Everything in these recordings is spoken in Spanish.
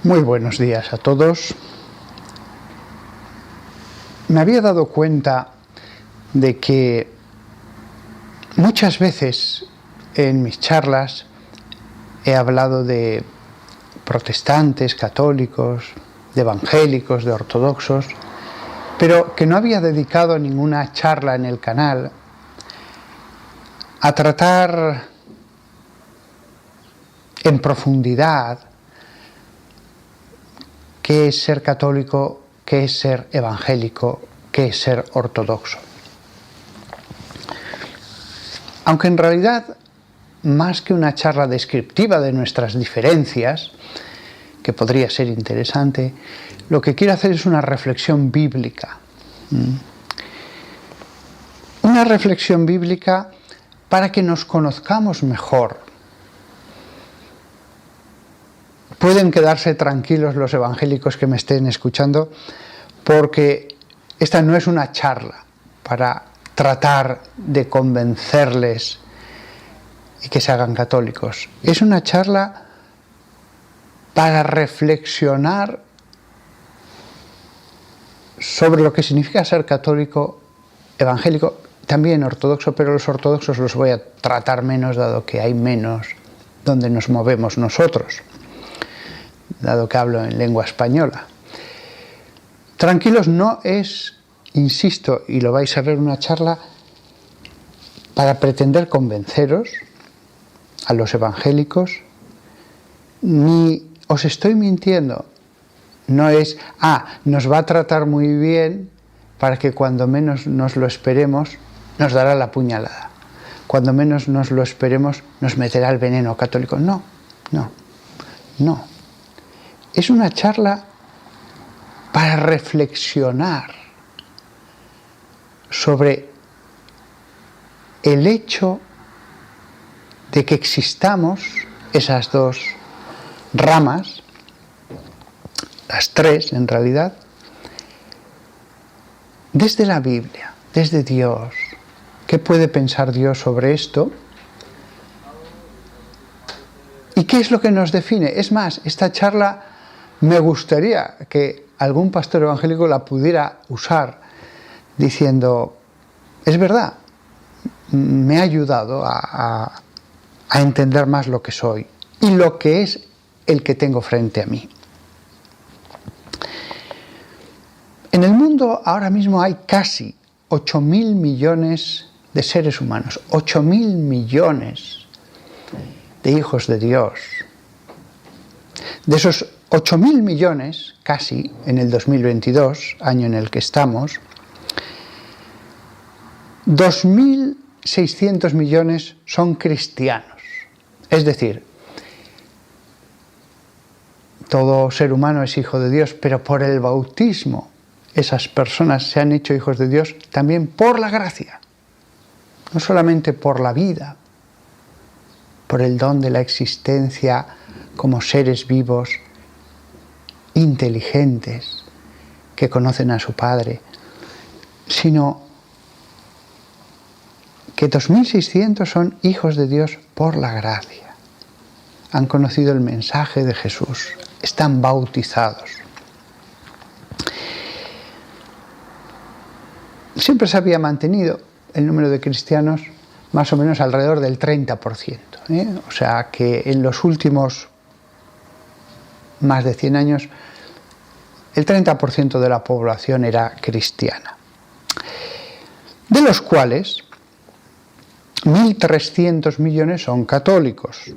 Muy buenos días a todos. Me había dado cuenta de que muchas veces en mis charlas he hablado de protestantes, católicos, de evangélicos, de ortodoxos, pero que no había dedicado ninguna charla en el canal a tratar en profundidad qué es ser católico, qué es ser evangélico, qué es ser ortodoxo. Aunque en realidad, más que una charla descriptiva de nuestras diferencias, que podría ser interesante, lo que quiero hacer es una reflexión bíblica. Una reflexión bíblica para que nos conozcamos mejor. Pueden quedarse tranquilos los evangélicos que me estén escuchando, porque esta no es una charla para tratar de convencerles y que se hagan católicos. Es una charla para reflexionar sobre lo que significa ser católico, evangélico, también ortodoxo, pero los ortodoxos los voy a tratar menos, dado que hay menos donde nos movemos nosotros, dado que hablo en lengua española. Tranquilos, no es, insisto, y lo vais a ver, una charla para pretender convenceros a los evangélicos, ni os estoy mintiendo. No es, nos va a tratar muy bien para que cuando menos nos lo esperemos nos dará la puñalada. Cuando menos nos lo esperemos nos meterá el veneno católico. No. Es una charla para reflexionar sobre el hecho de que existamos esas dos ramas, las tres en realidad, desde la Biblia, desde Dios. ¿Qué puede pensar Dios sobre esto? ¿Y qué es lo que nos define? Es más, esta charla me gustaría que algún pastor evangélico la pudiera usar diciendo, es verdad, me ha ayudado a entender más lo que soy y lo que es el que tengo frente a mí. En el mundo ahora mismo hay casi 8.000 millones de seres humanos, 8.000 millones de hijos de Dios. De esos 8.000 millones, casi, en el 2022, año en el que estamos, 2.600 millones son cristianos. Es decir, todo ser humano es hijo de Dios, pero por el bautismo esas personas se han hecho hijos de Dios también por la gracia, no solamente por la vida, por el don de la existencia como seres vivos, inteligentes, que conocen a su Padre, sino que 2.600 son hijos de Dios por la gracia. Han conocido el mensaje de Jesús, están bautizados. Siempre se había mantenido el número de cristianos más o menos alrededor del 30%. O sea que en los últimos más de 100 años el 30% de la población era cristiana, de los cuales 1.300 millones son católicos.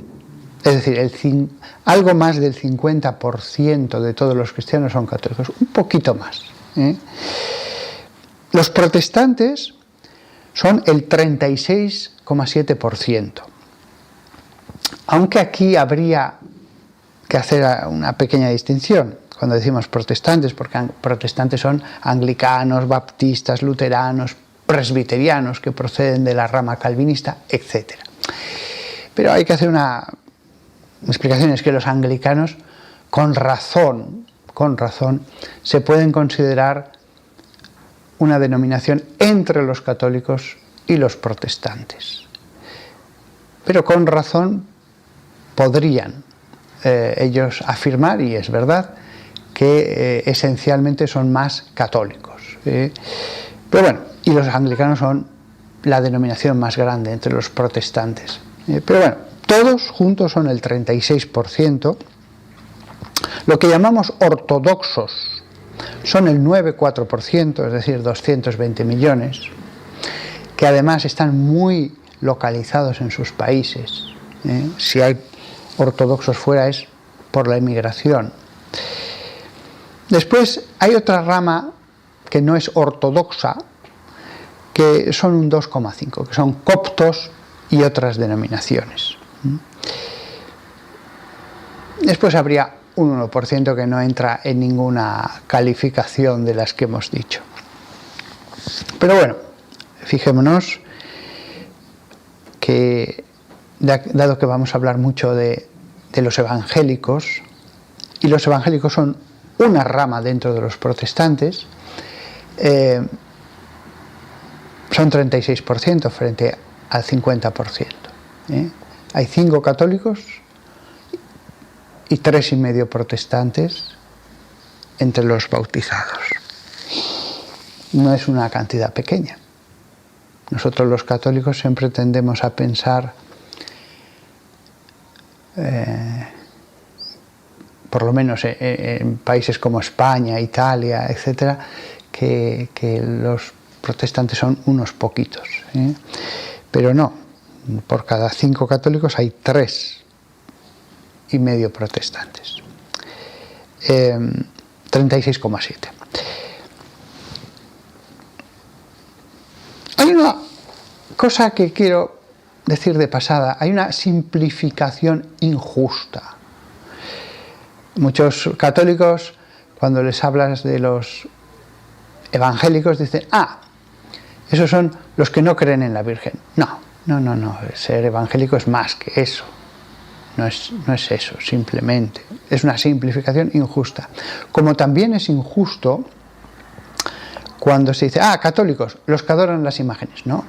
Es decir, algo más del 50% de todos los cristianos son católicos, un poquito más. Los protestantes son el 36,7%. Aunque aquí habría que hacer una pequeña distinción cuando decimos protestantes, porque protestantes son anglicanos, baptistas, luteranos, presbiterianos que proceden de la rama calvinista, etc. Pero hay que hacer una explicación, es que los anglicanos, con razón, se pueden considerar una denominación entre los católicos y los protestantes. Pero con razón podrían ellos afirmar, y es verdad, que esencialmente son más católicos. Pero bueno, y los anglicanos son la denominación más grande entre los protestantes. Pero bueno, todos juntos son el 36%. Lo que llamamos ortodoxos son el 9,4%, es decir, 220 millones, que además están muy localizados en sus países. Si hay ortodoxos fuera es por la inmigración. Después hay otra rama que no es ortodoxa, que son un 2,5%, que son coptos y otras denominaciones. Después habría un 1% que no entra en ninguna calificación de las que hemos dicho. Pero bueno, fijémonos que, dado que vamos a hablar mucho de los evangélicos, y los evangélicos son una rama dentro de los protestantes, son 36% frente al 50%. Hay 5 católicos y 3,5 protestantes entre los bautizados. No es una cantidad pequeña. Nosotros los católicos siempre tendemos a pensar, por lo menos en países como España, Italia, etcétera, que los protestantes son unos poquitos. Pero no, por cada 5 católicos hay 3,5 protestantes. 36,7. Hay una cosa que quiero decir de pasada, hay una simplificación injusta. Muchos católicos, cuando les hablas de los evangélicos, dicen, esos son los que no creen en la Virgen. No, ser evangélico es más que eso. No es eso, simplemente. Es una simplificación injusta. Como también es injusto cuando se dice, católicos, los que adoran las imágenes. No.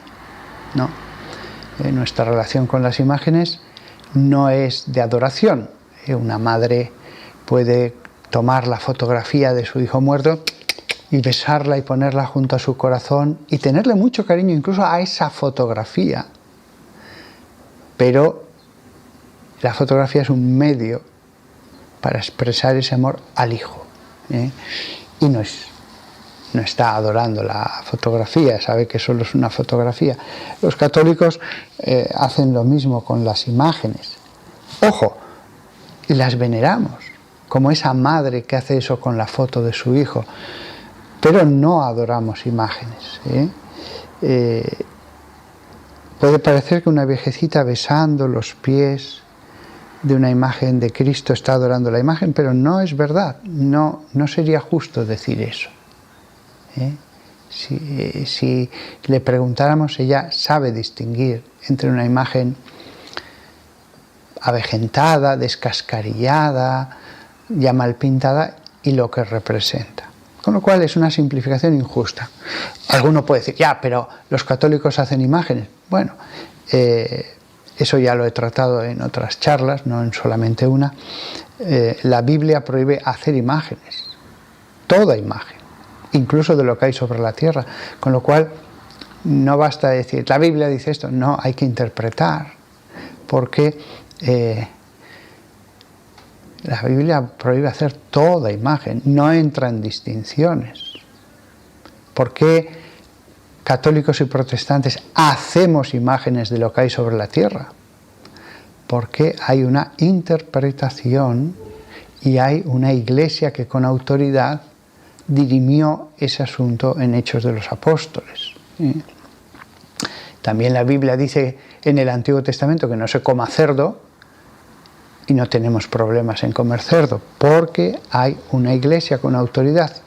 Nuestra relación con las imágenes no es de adoración. Una madre puede tomar la fotografía de su hijo muerto y besarla y ponerla junto a su corazón y tenerle mucho cariño incluso a esa fotografía. Pero la fotografía es un medio para expresar ese amor al hijo. Y no está adorando la fotografía, sabe que solo es una fotografía. Los católicos hacen lo mismo con las imágenes. Ojo, y las veneramos, como esa madre que hace eso con la foto de su hijo. Pero no adoramos imágenes. Puede parecer que una viejecita besando los pies de una imagen de Cristo está adorando la imagen, pero no es verdad. No sería justo decir eso. Si le preguntáramos, ella sabe distinguir entre una imagen avejentada, descascarillada, ya mal pintada, y lo que representa. Con lo cual es una simplificación injusta. Alguno puede decir, pero los católicos hacen imágenes. Bueno, eso ya lo he tratado en otras charlas, no en solamente una. La Biblia prohíbe hacer imágenes, toda imagen, incluso de lo que hay sobre la tierra. Con lo cual no basta decir, la Biblia dice esto, no, hay que interpretar, porque la Biblia prohíbe hacer toda imagen, no entra en distinciones. ¿Por qué católicos y protestantes hacemos imágenes de lo que hay sobre la tierra? Porque hay una interpretación y hay una iglesia que con autoridad dirimió ese asunto en Hechos de los Apóstoles. También la Biblia dice en el Antiguo Testamento que no se coma cerdo, y no tenemos problemas en comer cerdo, porque hay una iglesia con autoridad.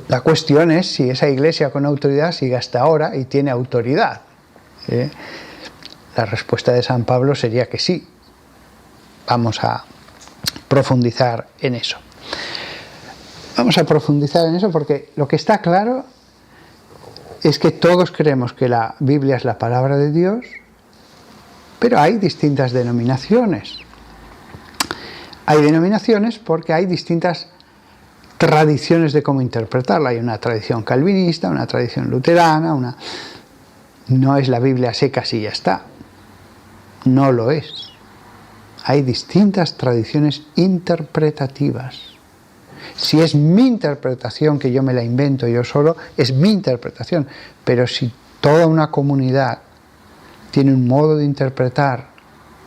La cuestión es si esa iglesia con autoridad sigue hasta ahora y tiene autoridad. La respuesta de San Pablo sería que sí. Vamos a profundizar en eso. Vamos a profundizar en eso porque lo que está claro es que todos creemos que la Biblia es la palabra de Dios, Pero hay distintas denominaciones. Hay denominaciones porque hay distintas tradiciones de cómo interpretarla. Hay una tradición calvinista, una tradición luterana, no es la Biblia seca así ya está. No lo es. Hay distintas tradiciones interpretativas. Si es mi interpretación, que yo me la invento yo solo, es mi interpretación. Pero si toda una comunidad tiene un modo de interpretar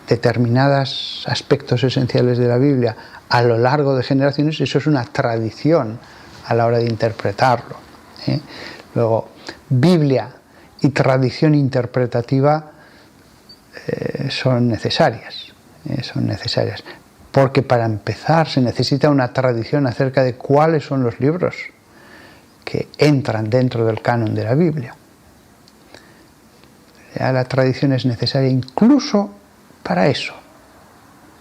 determinados aspectos esenciales de la Biblia a lo largo de generaciones, eso es una tradición a la hora de interpretarlo. Luego, Biblia y tradición interpretativa son necesarias. Porque para empezar se necesita una tradición acerca de cuáles son los libros que entran dentro del canon de la Biblia. Ya la tradición es necesaria incluso para eso,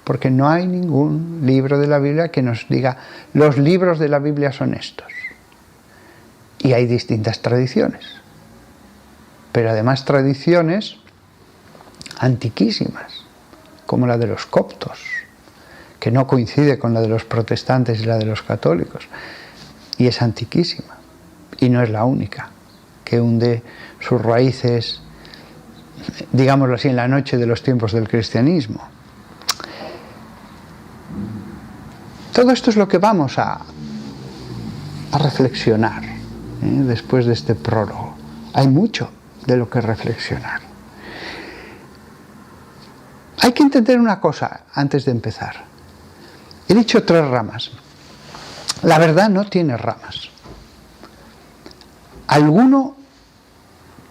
porque no hay ningún libro de la Biblia que nos diga los libros de la Biblia son estos. Y hay distintas tradiciones, pero además tradiciones antiquísimas, como la de los coptos, que no coincide con la de los protestantes y la de los católicos, y es antiquísima, y no es la única, que hunde sus raíces, digámoslo así, en la noche de los tiempos del cristianismo. Todo esto es lo que vamos a reflexionar después de este prólogo. Hay mucho de lo que reflexionar. Hay que entender una cosa antes de empezar. He dicho 3 ramas. La verdad no tiene ramas. Alguno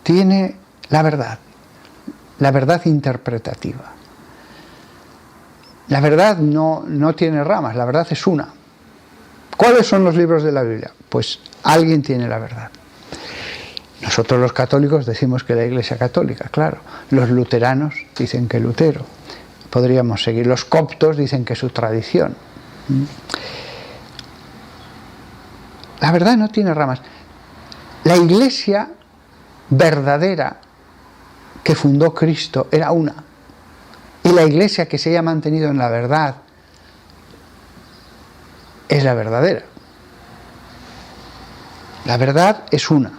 tiene la verdad interpretativa. La verdad no tiene ramas, la verdad es una. ¿Cuáles son los libros de la Biblia? Pues alguien tiene la verdad. Nosotros los católicos decimos que la Iglesia Católica, claro. Los luteranos dicen que Lutero. Podríamos seguir. Los coptos dicen que su tradición. La verdad no tiene ramas. La Iglesia verdadera que fundó Cristo era una. Y la Iglesia que se haya mantenido en la verdad es la verdadera. La verdad es una.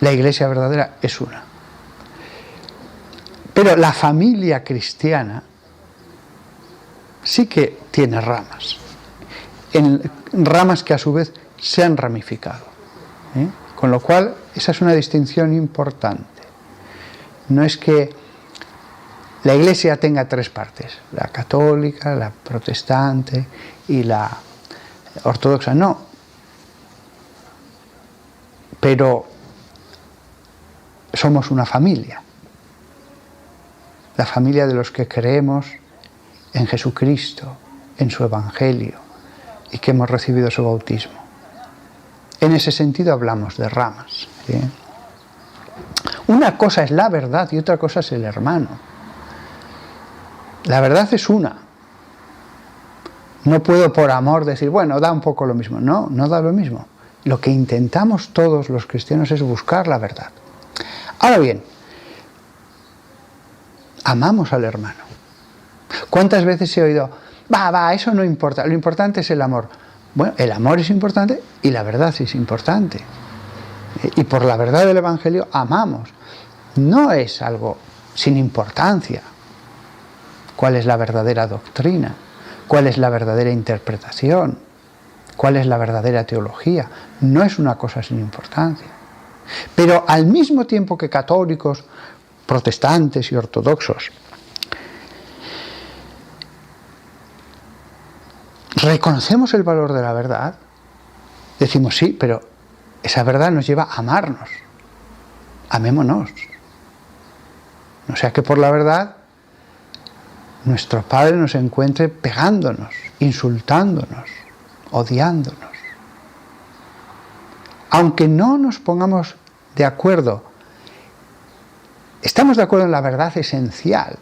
La Iglesia verdadera es una. Pero la familia cristiana sí que tiene ramas. En ramas que a su vez se han ramificado. Con lo cual, esa es una distinción importante. No es que la Iglesia tenga 3 partes, la católica, la protestante y la ortodoxa, no. Pero somos una familia, la familia de los que creemos en Jesucristo, en su Evangelio y que hemos recibido su bautismo. En ese sentido hablamos de ramas. Una cosa es la verdad y otra cosa es el hermano. La verdad es una. No puedo por amor decir, bueno, da un poco lo mismo. No, no da lo mismo. Lo que intentamos todos los cristianos es buscar la verdad. Ahora bien, amamos al hermano. ¿Cuántas veces he oído, eso no importa, lo importante es el amor? Bueno, el amor es importante y la verdad es importante. Y por la verdad del Evangelio amamos. No es algo sin importancia. ¿Cuál es la verdadera doctrina? ¿Cuál es la verdadera interpretación? ¿Cuál es la verdadera teología? No es una cosa sin importancia. Pero al mismo tiempo que católicos, protestantes y ortodoxos reconocemos el valor de la verdad, decimos sí, pero esa verdad nos lleva a amarnos. Amémonos. No sea que por la verdad nuestro Padre nos encuentre pegándonos, insultándonos, odiándonos. Aunque no nos pongamos de acuerdo, estamos de acuerdo en la verdad esencial,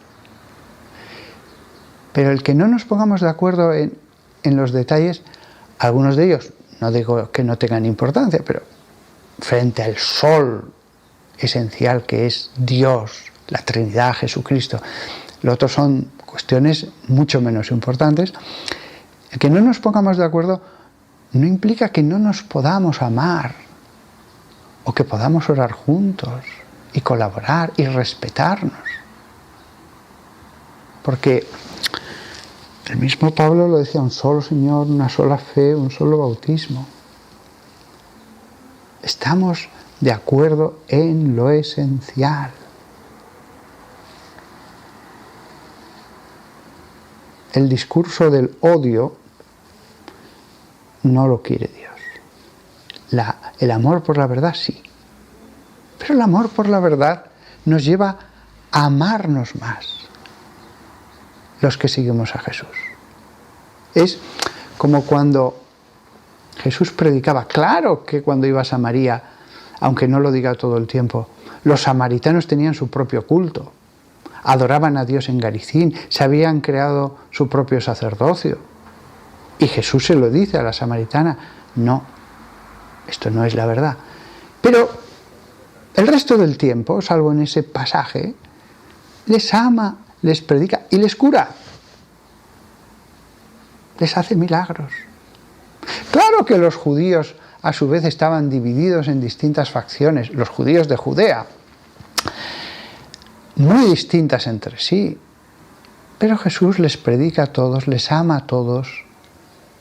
pero el que no nos pongamos de acuerdo en los detalles, algunos de ellos, no digo que no tengan importancia, pero frente al sol esencial que es Dios, la Trinidad, Jesucristo. Lo otro son cuestiones mucho menos importantes. El que no nos pongamos de acuerdo no implica que no nos podamos amar o que podamos orar juntos y colaborar y respetarnos. Porque el mismo Pablo lo decía, un solo Señor, una sola fe, un solo bautismo. Estamos de acuerdo en lo esencial. El discurso del odio no lo quiere Dios. El amor por la verdad sí. Pero el amor por la verdad nos lleva a amarnos más los que seguimos a Jesús. Es como cuando Jesús predicaba. Claro que cuando iba a Samaria, aunque no lo diga todo el tiempo, los samaritanos tenían su propio culto. Adoraban a Dios en Garizim, se habían creado su propio sacerdocio. Y Jesús se lo dice a la samaritana, no, esto no es la verdad. Pero el resto del tiempo, salvo en ese pasaje, les ama, les predica y les cura. Les hace milagros. Claro que los judíos a su vez estaban divididos en distintas facciones, los judíos de Judea, muy distintas entre sí, pero Jesús les predica a todos, les ama a todos,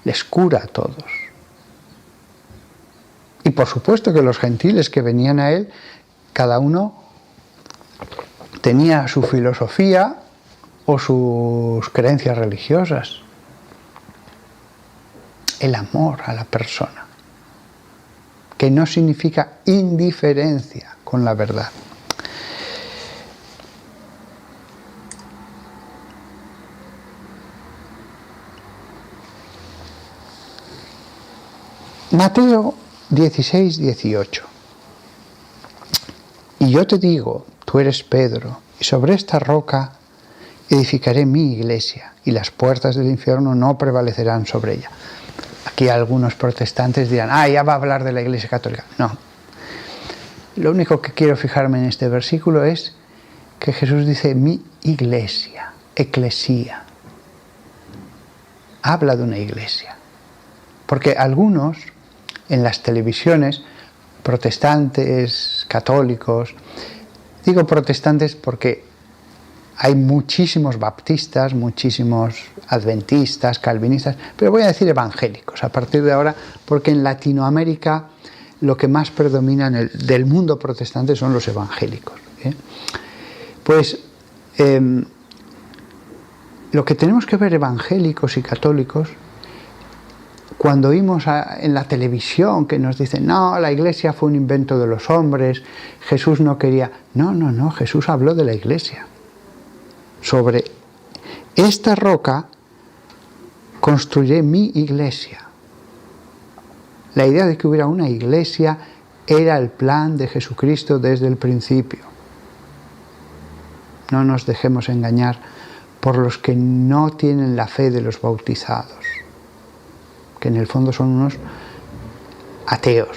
les cura a todos. Y por supuesto que los gentiles que venían a él, cada uno tenía su filosofía o sus creencias religiosas. El amor a la persona, que no significa indiferencia con la verdad. Mateo 16, 18. Y yo te digo, tú eres Pedro, y sobre esta roca edificaré mi iglesia, y las puertas del infierno no prevalecerán sobre ella. Aquí algunos protestantes dirán, ya va a hablar de la Iglesia Católica. No. Lo único que quiero fijarme en este versículo es que Jesús dice mi iglesia, eclesía. Habla de una iglesia. Porque algunos en las televisiones, protestantes, católicos, digo protestantes porque hay muchísimos baptistas, muchísimos adventistas, calvinistas, pero voy a decir evangélicos a partir de ahora, porque en Latinoamérica lo que más predomina del mundo protestante son los evangélicos. Pues lo que tenemos que ver evangélicos y católicos, cuando oímos en la televisión que nos dicen, no, la iglesia fue un invento de los hombres, Jesús no quería... No, Jesús habló de la iglesia. Sobre esta roca construiré mi iglesia. La idea de que hubiera una iglesia era el plan de Jesucristo desde el principio. No nos dejemos engañar por los que no tienen la fe de los bautizados, que en el fondo son unos ateos.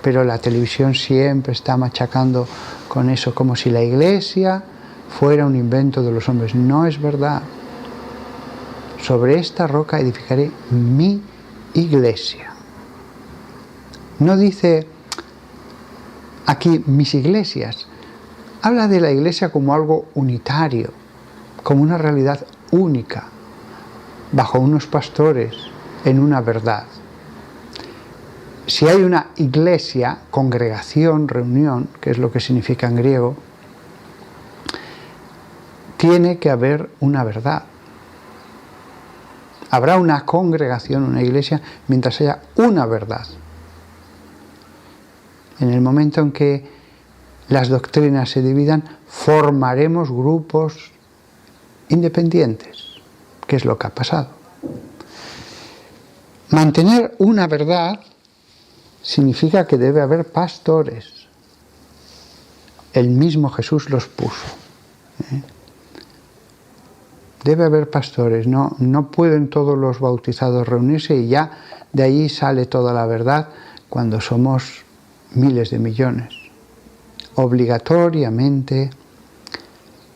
Pero la televisión siempre está machacando con eso, como si la iglesia fuera un invento de los hombres. No es verdad. Sobre esta roca edificaré mi iglesia. No dice aquí mis iglesias. Habla de la iglesia como algo unitario, como una realidad única, bajo unos pastores, en una verdad. Si hay una iglesia, congregación, reunión, que es lo que significa en griego, tiene que haber una verdad. Habrá una congregación, una iglesia, mientras haya una verdad. En el momento en que las doctrinas se dividan, formaremos grupos independientes, que es lo que ha pasado. Mantener una verdad significa que debe haber pastores. El mismo Jesús los puso. Debe haber pastores, no pueden todos los bautizados reunirse y ya de ahí sale toda la verdad cuando somos miles de millones. Obligatoriamente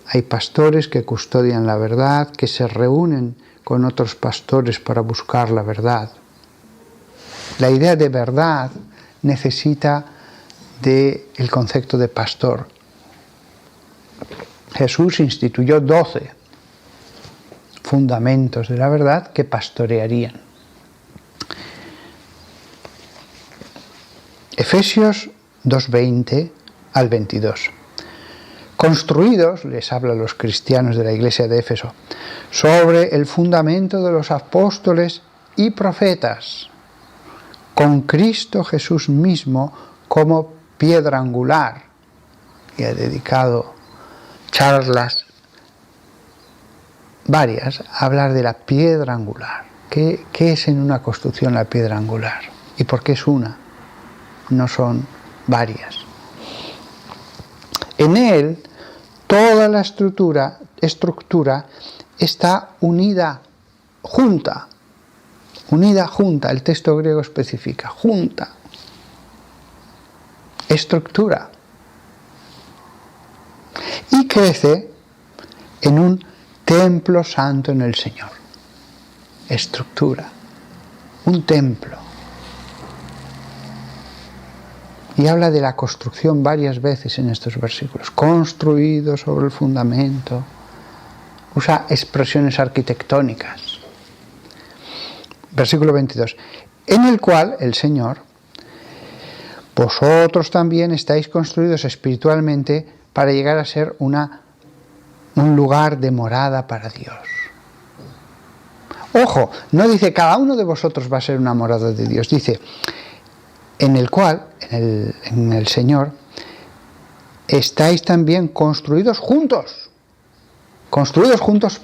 Hay pastores que custodian la verdad, que se reúnen con otros pastores para buscar la verdad. La idea de verdad necesita del concepto de pastor. Jesús instituyó 12 fundamentos de la verdad que pastorearían. Efesios 2:20 al 22. Construidos, les habla a los cristianos de la iglesia de Éfeso, sobre el fundamento de los apóstoles y profetas, con Cristo Jesús mismo como piedra angular. Y he dedicado charlas varias a hablar de la piedra angular. ¿Qué es en una construcción la piedra angular? ¿Y por qué es una? No son varias. En él, toda la estructura está unida, junta. El texto griego especifica, junta. Estructura. Y crece en un templo santo en el Señor. Estructura. Un templo. Y habla de la construcción varias veces en estos versículos. Construido sobre el fundamento. Usa expresiones arquitectónicas. Versículo 22. En el cual el Señor, vosotros también estáis construidos espiritualmente para llegar a ser un lugar de morada para Dios. Ojo, no dice cada uno de vosotros va a ser una morada de Dios. Dice, en el cual, en el Señor, estáis también construidos juntos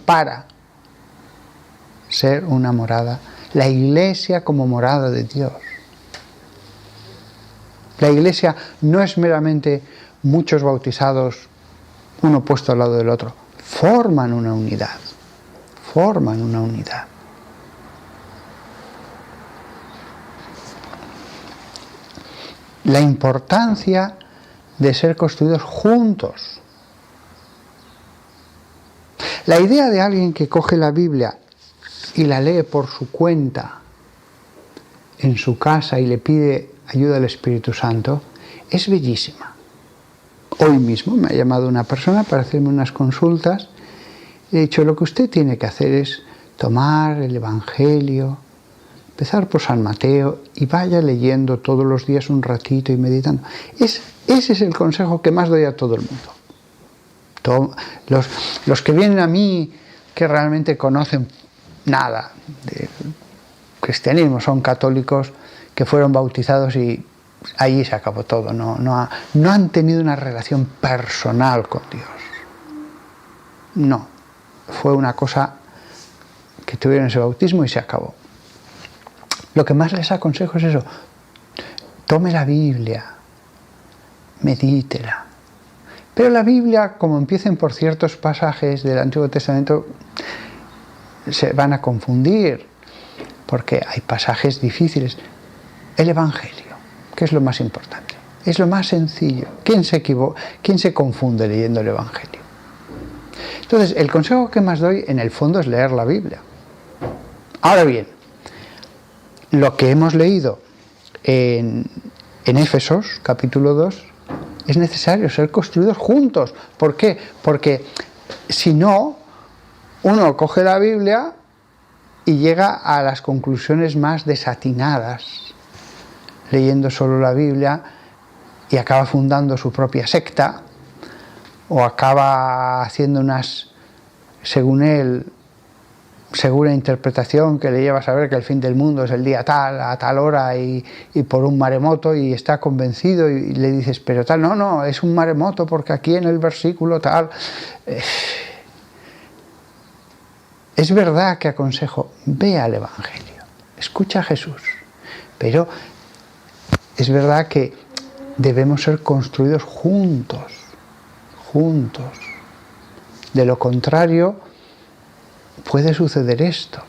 para ser una morada, la iglesia como morada de Dios. La iglesia no es meramente muchos bautizados, uno puesto al lado del otro, forman una unidad. La importancia de ser construidos juntos. La idea de alguien que coge la Biblia y la lee por su cuenta en su casa y le pide ayuda al Espíritu Santo es bellísima. Hoy mismo me ha llamado una persona para hacerme unas consultas y he dicho, lo que usted tiene que hacer es tomar el Evangelio, empezar por San Mateo y vaya leyendo todos los días un ratito y meditando. Ese es el consejo que más doy a todo el mundo. Los que vienen a mí que realmente conocen nada del cristianismo, son católicos que fueron bautizados y allí se acabó todo. No han tenido una relación personal con Dios. No, fue una cosa que tuvieron ese bautismo y se acabó. Lo que más les aconsejo es eso. Tome la Biblia, medítela. Pero la Biblia, como empiecen por ciertos pasajes del Antiguo Testamento, se van a confundir, porque hay pasajes difíciles. El Evangelio, que es lo más importante, es lo más sencillo. ¿Quién se confunde leyendo el Evangelio? Entonces, el consejo que más doy, en el fondo, es leer la Biblia. Ahora bien, lo que hemos leído en Éfesos, capítulo 2, es necesario ser construidos juntos. ¿Por qué? Porque si no, uno coge la Biblia y llega a las conclusiones más desatinadas, leyendo solo la Biblia, y acaba fundando su propia secta, o acaba haciendo unas, según él, segura interpretación que le lleva a saber que el fin del mundo es el día tal, a tal hora y por un maremoto, y está convencido y le dices, pero tal, no, es un maremoto porque aquí en el versículo tal. Es verdad que aconsejo, ve al Evangelio, escucha a Jesús, pero es verdad que debemos ser construidos juntos. De lo contrario, puede suceder esto.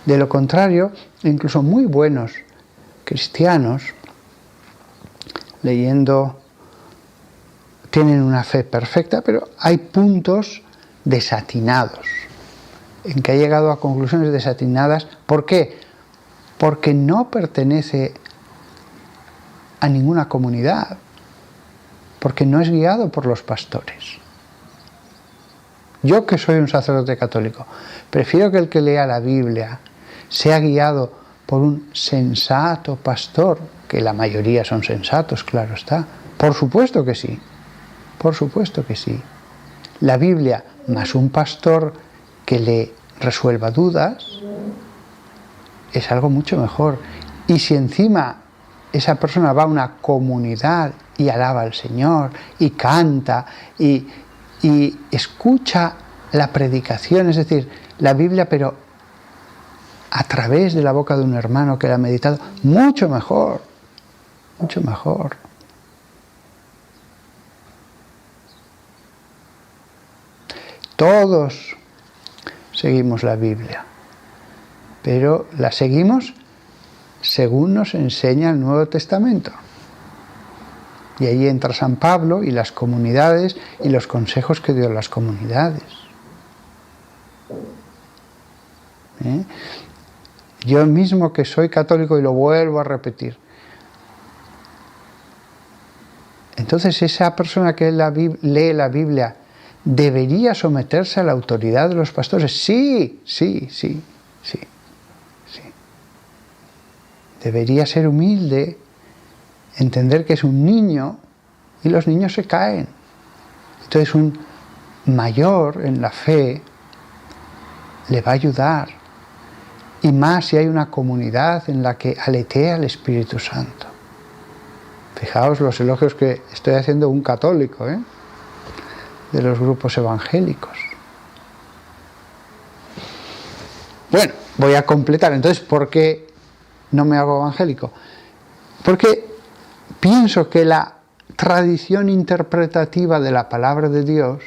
De lo contrario, incluso muy buenos cristianos, leyendo tienen una fe perfecta, pero hay puntos desatinados, en que ha llegado a conclusiones desatinadas. ¿Por qué? Porque no pertenece a ninguna comunidad, porque no es guiado por los pastores. Yo, que soy un sacerdote católico, prefiero que el que lea la Biblia sea guiado por un sensato pastor, que la mayoría son sensatos, claro está. Por supuesto que sí, por supuesto que sí. La Biblia más un pastor que le resuelva dudas es algo mucho mejor. Y si encima esa persona va a una comunidad y alaba al Señor y canta y escucha la predicación, es decir, la Biblia, pero a través de la boca de un hermano que la ha meditado, mucho mejor, mucho mejor. Todos seguimos la Biblia, pero la seguimos según nos enseña el Nuevo Testamento. Y ahí entra San Pablo y las comunidades y los consejos que dio a las comunidades. Yo mismo, que soy católico, y lo vuelvo a repetir. Entonces, esa persona que lee la Biblia debería someterse a la autoridad de los pastores. Sí. Debería ser humilde, entender que es un niño y los niños se caen. Entonces, un mayor en la fe le va a ayudar, y más si hay una comunidad en la que aletea el Espíritu Santo. Fijaos los elogios que estoy haciendo a un católico, de los grupos evangélicos. Bueno, voy a completar. Entonces, ¿por qué no me hago evangélico? Porque pienso que la tradición interpretativa de la palabra de Dios,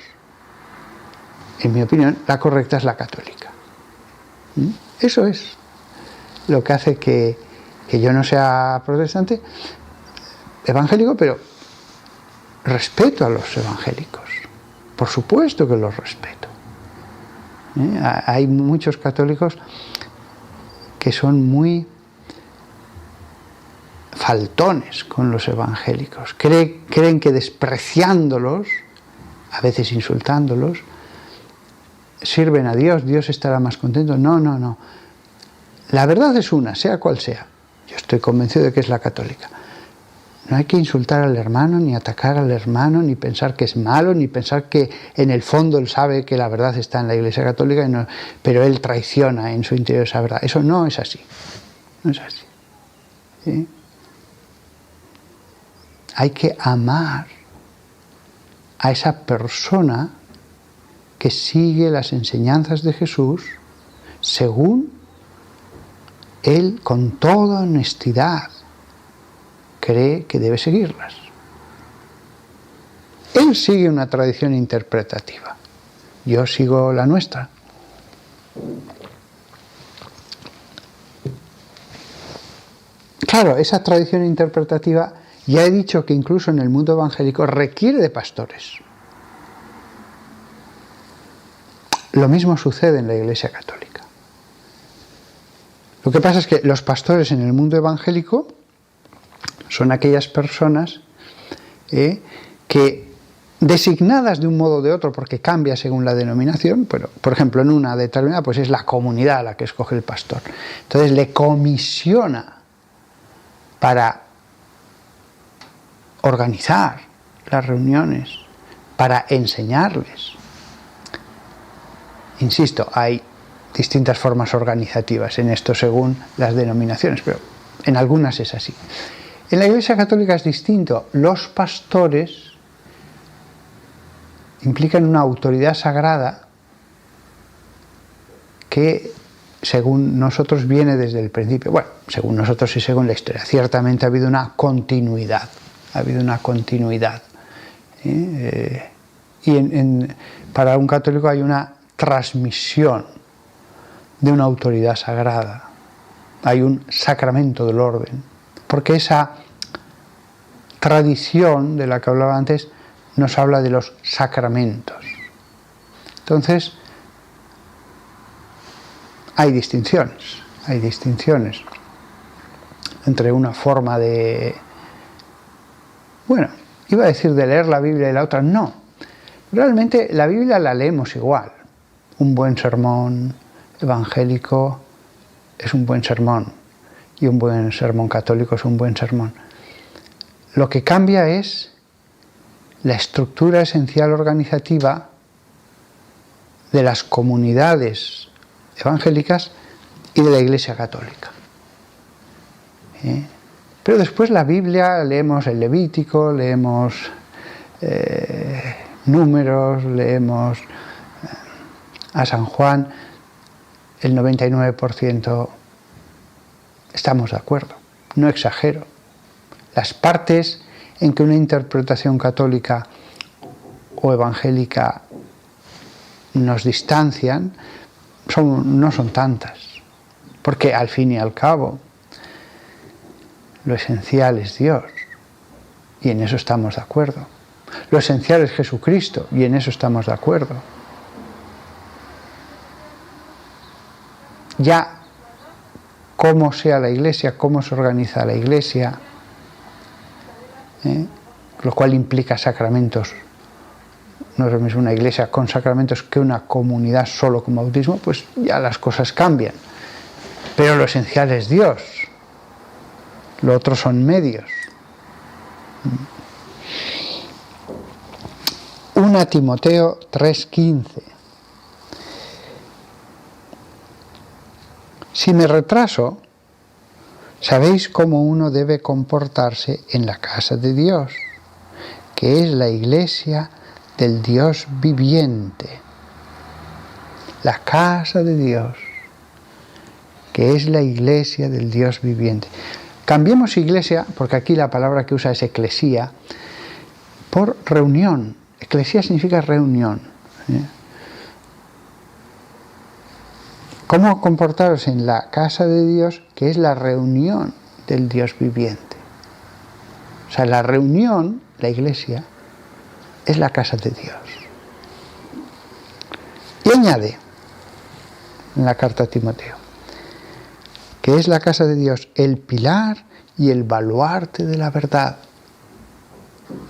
en mi opinión, la correcta es la católica. Eso es lo que hace que yo no sea protestante, evangélico, pero respeto a los evangélicos. Por supuesto que los respeto. Hay muchos católicos que son muy faltones con los evangélicos. Creen que despreciándolos, a veces insultándolos, sirven a Dios, Dios estará más contento. No. La verdad es una, sea cual sea. Yo estoy convencido de que es la católica. No hay que insultar al hermano, ni atacar al hermano, ni pensar que es malo, ni pensar que en el fondo él sabe que la verdad está en la Iglesia Católica, pero él traiciona en su interior esa verdad. Eso no es así. No es así. ¿Sí? Hay que amar a esa persona que sigue las enseñanzas de Jesús según él, con toda honestidad, cree que debe seguirlas. Él sigue una tradición interpretativa, yo sigo la nuestra. Claro, esa tradición interpretativa, ya he dicho que incluso en el mundo evangélico requiere de pastores. Lo mismo sucede en la Iglesia Católica. Lo que pasa es que los pastores en el mundo evangélico son aquellas personas que, designadas de un modo o de otro, porque cambia según la denominación, pero por ejemplo en una determinada pues es la comunidad la que escoge el pastor. Entonces le comisiona para organizar las reuniones, para enseñarles. Insisto, hay distintas formas organizativas en esto según las denominaciones, pero en algunas es así. En la Iglesia Católica es distinto. Los pastores implican una autoridad sagrada que, según nosotros, viene desde el principio. Bueno, según nosotros y según la historia. Ciertamente ha habido una continuidad. Para un católico hay una transmisión de una autoridad sagrada. Hay un sacramento del orden. Porque esa tradición de la que hablaba antes nos habla de los sacramentos. Entonces, hay distinciones entre una forma de, bueno, iba a decir de leer la Biblia y la otra, no. Realmente la Biblia la leemos igual. Un buen sermón evangélico es un buen sermón y un buen sermón católico es un buen sermón. Lo que cambia es la estructura esencial organizativa de las comunidades evangélicas y de la Iglesia católica. Pero después la Biblia, leemos el Levítico, leemos Números, leemos a San Juan, el 99% estamos de acuerdo, no exagero. Las partes en que una interpretación católica o evangélica nos distancian no son tantas, porque al fin y al cabo lo esencial es Dios y en eso estamos de acuerdo. Lo esencial es Jesucristo y en eso estamos de acuerdo. Ya cómo sea la Iglesia, cómo se organiza la Iglesia, lo cual implica sacramentos. No es lo mismo una iglesia con sacramentos que una comunidad solo con bautismo, pues ya las cosas cambian. Pero lo esencial es Dios. Lo otro son medios. 1 Timoteo 3:15. Si me retraso, sabéis cómo uno debe comportarse en la casa de Dios, que es la iglesia del Dios viviente. La casa de Dios, que es la iglesia del Dios viviente. Cambiemos iglesia, porque aquí la palabra que usa es eclesía, por reunión. Eclesía significa reunión. ¿Cómo comportaros en la casa de Dios, que es la reunión del Dios viviente? O sea, la reunión, la iglesia, es la casa de Dios. Y añade en la carta a Timoteo, que es la casa de Dios, el pilar y el baluarte de la verdad.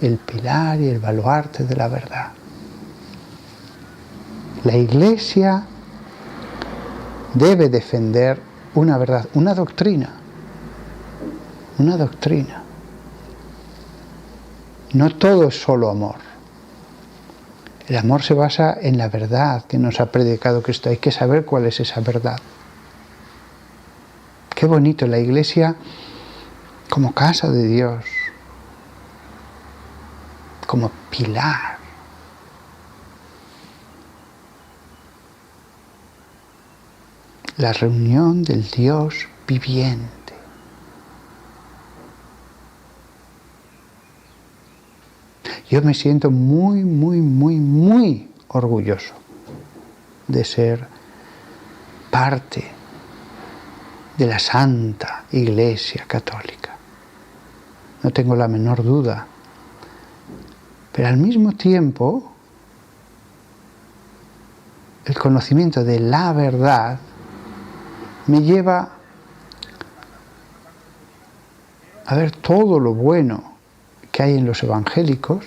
El pilar y el baluarte de la verdad. La iglesia debe defender una verdad, una doctrina. Una doctrina. No todo es solo amor. El amor se basa en la verdad que nos ha predicado Cristo. Hay que saber cuál es esa verdad. Qué bonito la iglesia como casa de Dios, como pilar. La reunión del Dios viviente. Yo me siento muy, muy, muy, muy orgulloso de ser parte de la Santa Iglesia Católica. No tengo la menor duda. Pero al mismo tiempo, el conocimiento de la verdad me lleva a ver todo lo bueno que hay en los evangélicos,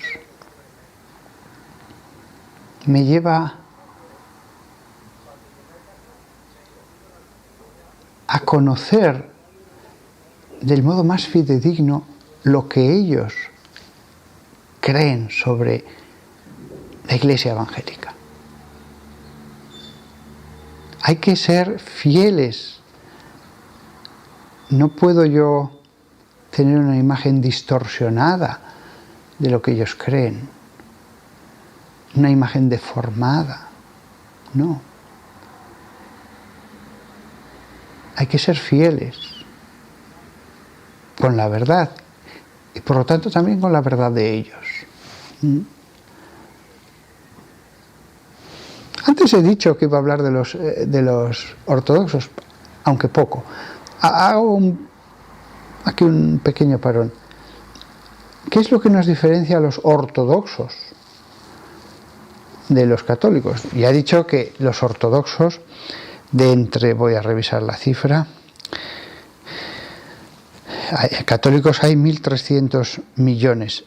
me lleva a conocer del modo más fidedigno lo que ellos creen sobre la Iglesia evangélica. Hay que ser fieles. No puedo yo tener una imagen distorsionada de lo que ellos creen, una imagen deformada. No. Hay que ser fieles con la verdad y por lo tanto también con la verdad de ellos. Antes he dicho que iba a hablar de los ortodoxos, aunque poco. Hago aquí un pequeño parón. ¿Qué es lo que nos diferencia a los ortodoxos de los católicos. Ya he dicho que los ortodoxos, voy a revisar la cifra, católicos hay 1.300 millones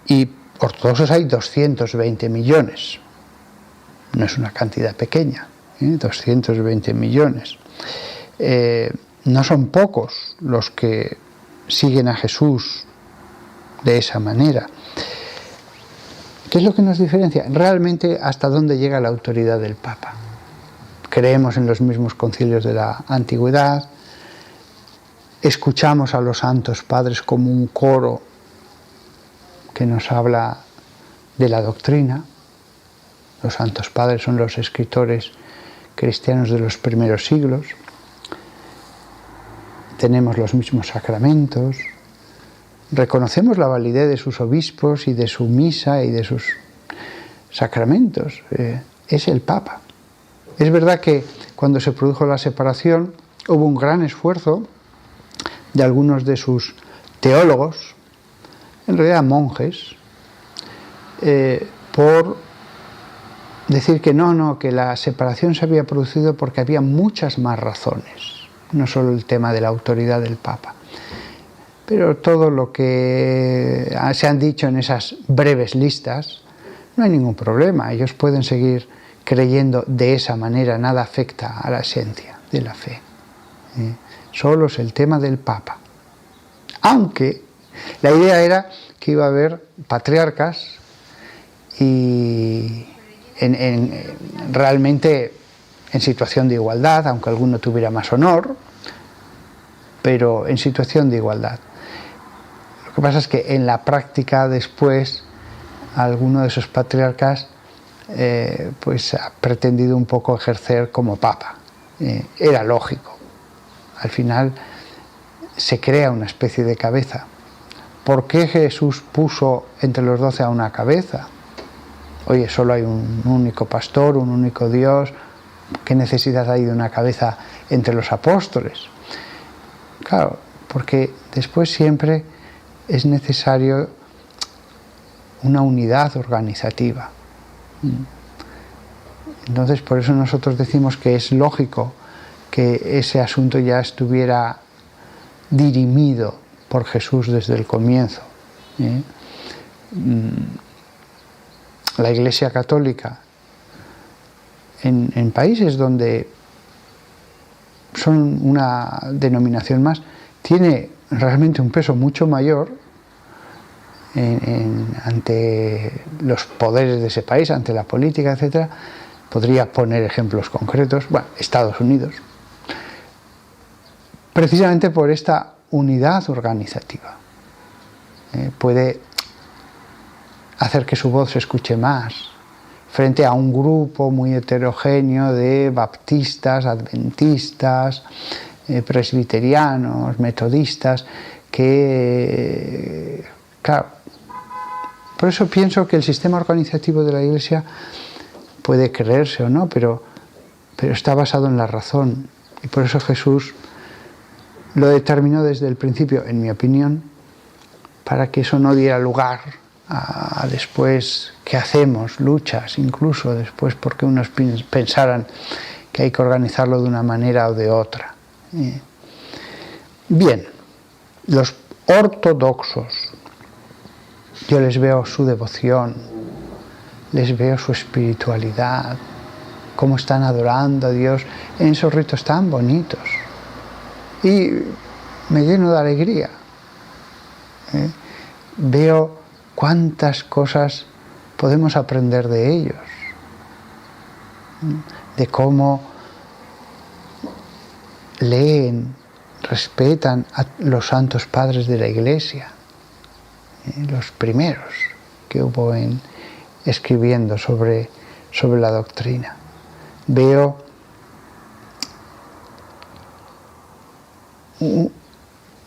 y ortodoxos hay 220 millones. No es una cantidad pequeña, 220 millones. No son pocos los que siguen a Jesús de esa manera. ¿Qué es lo que nos diferencia? Realmente, ¿hasta dónde llega la autoridad del Papa? Creemos en los mismos concilios de la antigüedad, escuchamos a los santos padres como un coro que nos habla de la doctrina. Los santos padres son los escritores cristianos de los primeros siglos. Tenemos los mismos sacramentos, reconocemos la validez de sus obispos y de su misa y de sus sacramentos. Es el Papa. Es verdad que cuando se produjo la separación hubo un gran esfuerzo de algunos de sus teólogos, en realidad monjes, por decir que que la separación se había producido porque había muchas más razones, no solo el tema de la autoridad del Papa. Pero todo lo que se han dicho en esas breves listas, no hay ningún problema. Ellos pueden seguir creyendo de esa manera, nada afecta a la esencia de la fe. Solo es el tema del Papa. Aunque la idea era que iba a haber patriarcas y realmente en situación de igualdad, aunque alguno tuviera más honor, pero en situación de igualdad. Lo que pasa es que en la práctica después alguno de esos patriarcas pues ha pretendido un poco ejercer como papa. Era lógico. Al final se crea una especie de cabeza. ¿Por qué Jesús puso entre los 12 a una cabeza? Oye, solo hay un único pastor, un único Dios. ¿Qué necesidad hay de una cabeza entre los apóstoles? Claro, porque después siempre es necesario una unidad organizativa. Entonces, por eso nosotros decimos que es lógico que ese asunto ya estuviera dirimido por Jesús desde el comienzo. La Iglesia Católica, en países donde son una denominación más, tiene realmente un peso mucho mayor ante los poderes de ese país, ante la política, etc. Podría poner ejemplos concretos. Bueno, Estados Unidos, precisamente por esta unidad organizativa, puede hacer que su voz se escuche más frente a un grupo muy heterogéneo de baptistas, adventistas, presbiterianos, metodistas, que, claro, por eso pienso que el sistema organizativo de la Iglesia puede creerse o no, pero está basado en la razón, y por eso Jesús lo determinó desde el principio, en mi opinión, para que eso no diera lugar a después, ¿qué hacemos? Luchas, incluso después, porque unos pensaran que hay que organizarlo de una manera o de otra. Bien, los ortodoxos, yo les veo su devoción, les veo su espiritualidad, cómo están adorando a Dios en esos ritos tan bonitos. Y me lleno de alegría. Veo cuántas cosas podemos aprender de ellos, de cómo leen, respetan a los santos padres de la Iglesia, los primeros que hubo escribiendo sobre la doctrina. Veo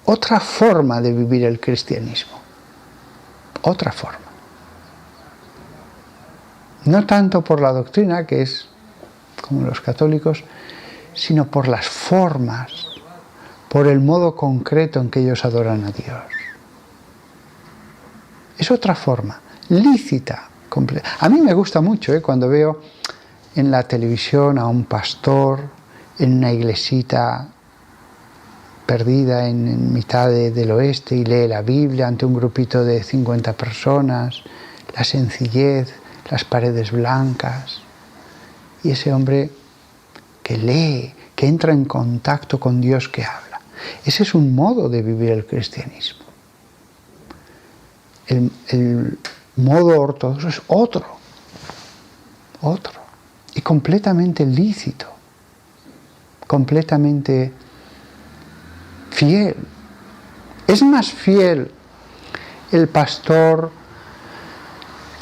otra forma de vivir el cristianismo. Otra forma. No tanto por la doctrina, que es como los católicos, sino por las formas, por el modo concreto en que ellos adoran a Dios. Es otra forma, lícita, A mí me gusta mucho cuando veo en la televisión a un pastor en una iglesita perdida en mitad del oeste y lee la Biblia ante un grupito de 50 personas, la sencillez, las paredes blancas, y ese hombre que lee, que entra en contacto con Dios que habla. Ese es un modo de vivir el cristianismo. El modo ortodoxo es otro, y completamente lícito, completamente fiel. Es más fiel el pastor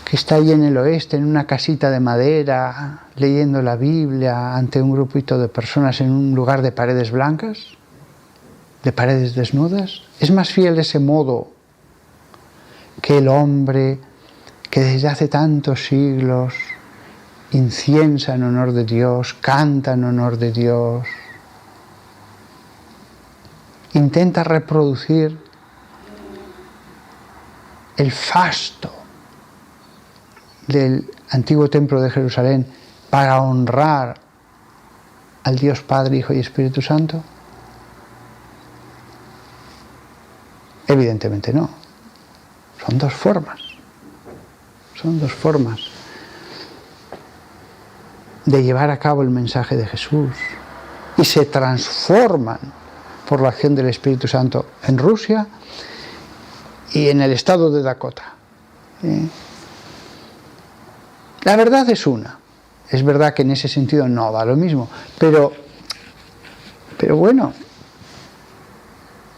que está ahí en el oeste, en una casita de madera, leyendo la Biblia ante un grupito de personas en un lugar de paredes blancas, de paredes desnudas. Es más fiel ese modo que el hombre que desde hace tantos siglos inciensa en honor de Dios, canta en honor de Dios, intenta reproducir el fasto del antiguo templo de Jerusalén para honrar al Dios Padre, Hijo y Espíritu Santo? Evidentemente no. Son dos formas de llevar a cabo el mensaje de Jesús, y se transforman por la acción del Espíritu Santo en Rusia y en el estado de Dakota. La verdad es una. Es verdad que en ese sentido no da lo mismo, pero bueno,